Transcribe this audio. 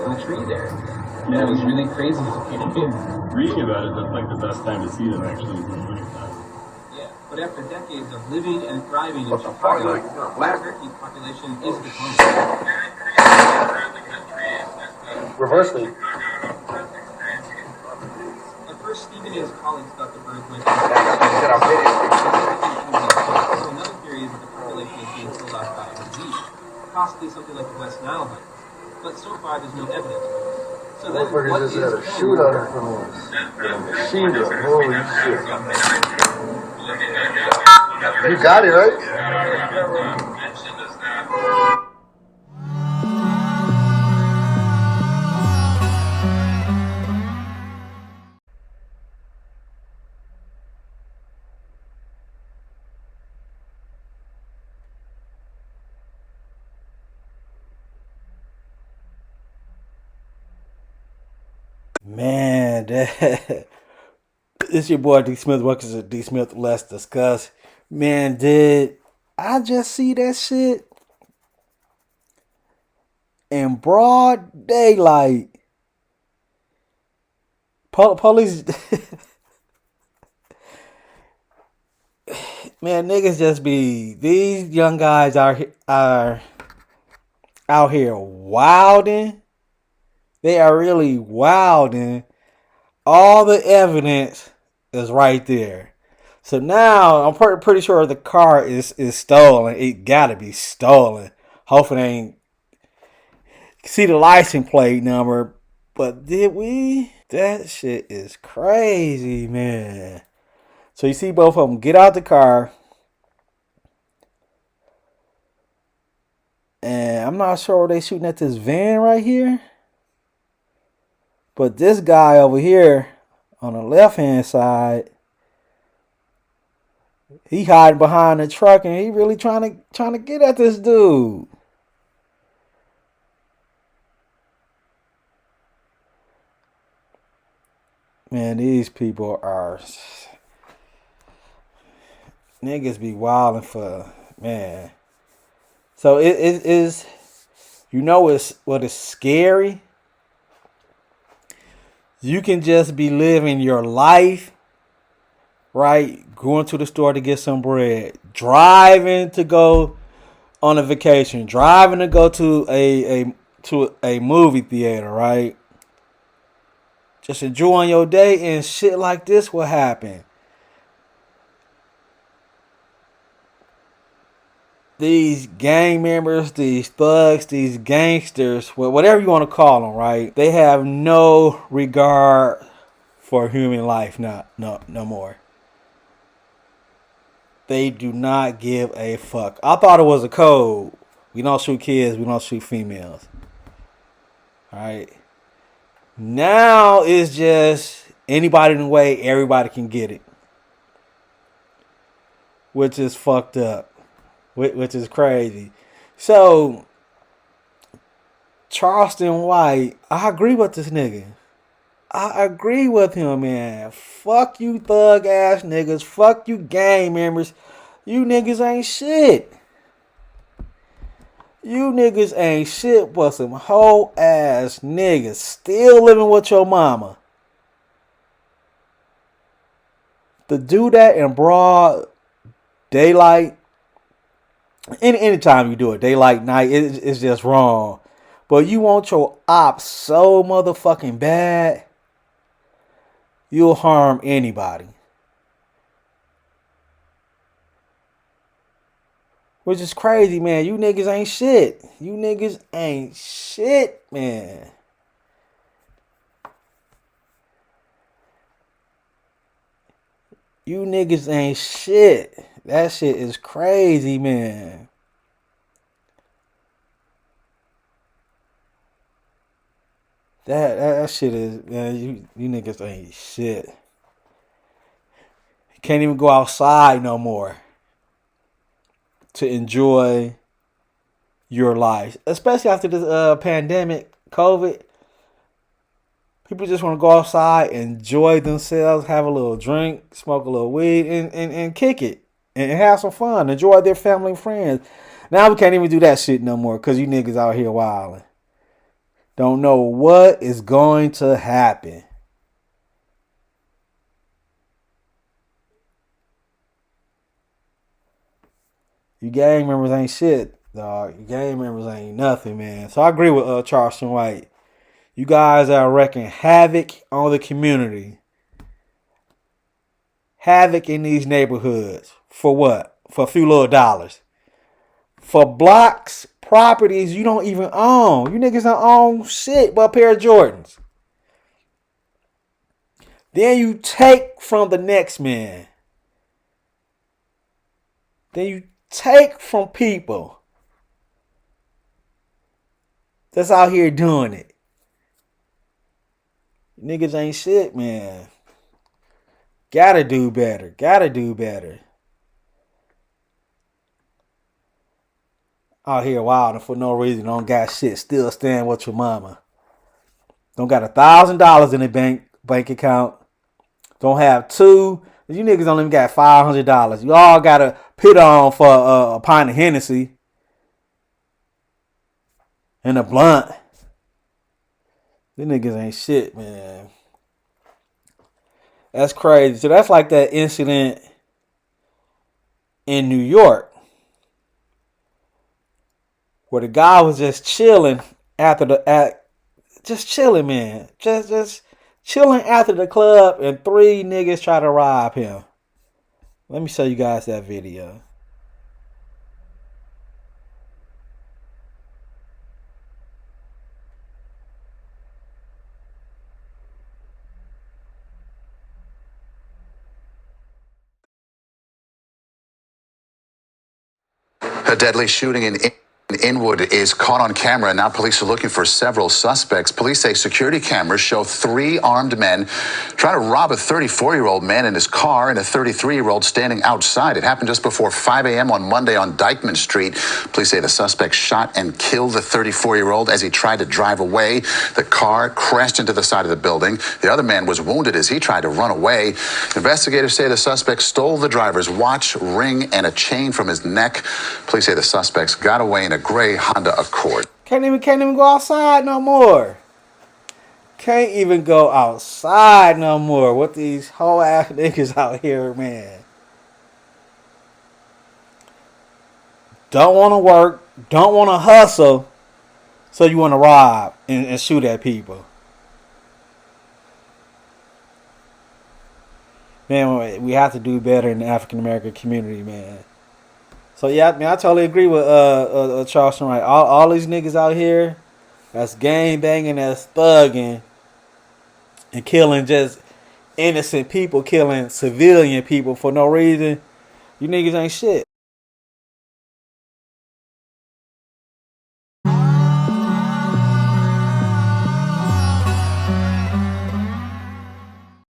in the tree there. And it was really crazy. Reading about it, that's like the best time to see them actually. Yeah, but after decades of living and thriving in Chicago, black turkey population is declining. Reversely. At first, Stephen and his colleagues thought the birds might be so another theory is that the population is being killed off by a disease, possibly something like the West Nile virus. But so far, there's no evidence. So then, what is just had a shootout in front of us. Machine gun. Holy shit. You got it, right? Man, it's your boy D Smith. Welcome to D Smith Let's Discuss. Man, did I just see that shit in broad daylight? Police, man, niggas just be, these young guys are out here wilding. They are really wilding. All the evidence is right there. So now I'm pretty sure the car is stolen. It gotta be stolen. Hopefully they ain't see the license plate number. But did we? That shit is crazy, man. So you see both of them get out the car. And I'm not sure they shooting at this van right here. But this guy over here on the left-hand side, he hiding behind the truck and he really trying to get at this dude. Man, these people are niggas be wilding for, man. So it is, you know what is scary? You can just be living your life, right? Going to the store to get some bread, driving to go on a vacation, driving to go to a movie theater, right? Just enjoying your day and shit like this will happen. These gang members, these thugs, these gangsters, whatever you want to call them, right? They have no regard for human life, no more. They do not give a fuck. I thought it was a code. We don't shoot kids, we don't shoot females. All right. Now it's just anybody in the way, everybody can get it. Which is fucked up. Which is crazy. So, Charleston White, I agree with this nigga. I agree with him, man. Fuck you thug ass niggas. Fuck you gang members. You niggas ain't shit. You niggas ain't shit but some whole ass niggas still living with your mama. To do that in broad daylight, anytime you do it, daylight, night, it's just wrong. But you want your ops so motherfucking bad, you'll harm anybody. Which is crazy, man. You niggas ain't shit. You niggas ain't shit, man. You niggas ain't shit. That shit is crazy, man. That shit is, man, you niggas ain't shit. You can't even go outside no more to enjoy your life. Especially after this pandemic, COVID. People just want to go outside, enjoy themselves, have a little drink, smoke a little weed, and kick it. And have some fun. Enjoy their family and friends. Now we can't even do that shit no more because you niggas out here wilding. don't know what is going to happen. You gang members ain't shit, dog. You gang members ain't nothing, man. So I agree with Charleston White. You guys are wreaking havoc on the community. Havoc in these neighborhoods. For what? For a few little dollars. For blocks, properties you don't even own. You niggas don't own shit but a pair of Jordans. Then you take from the next man. Then you take from people that's out here doing it. Niggas ain't shit, man. Gotta do better. Gotta do better. Out here wilding for no reason. Don't got shit. Still staying with your mama. Don't got $1,000 in the bank account. Don't have two. You niggas don't even got $500. You all got to pit on for a pint of Hennessy and a blunt. These niggas ain't shit, man. That's crazy. So that's like that incident in New York where the guy was just chilling just chilling, man. Just chilling after the club, and 3 niggas try to rob him. Let me show you guys that video. A deadly shooting in Inwood is caught on camera. Now police are looking for several suspects. Police say security cameras show 3 armed men trying to rob a 34-year-old man in his car and a 33-year-old standing outside. It happened just before 5 a.m. on Monday on Dykeman Street. Police say the suspect shot and killed the 34-year-old as he tried to drive away. The car crashed into the side of the building. The other man was wounded as he tried to run away. Investigators say the suspect stole the driver's watch, ring, and a chain from his neck. Police say the suspects got away in a gray Honda Accord. Can't even go outside no more. Can't even go outside no more with these whole ass niggas out here, man. Don't want to work, don't want to hustle, so you want to rob and shoot at people. Man, we have to do better in the African American community, man. So yeah, I mean, I totally agree with Charleston Wright. All these niggas out here, that's gang banging, that's thugging, and killing just innocent people, killing civilian people for no reason. You niggas ain't shit.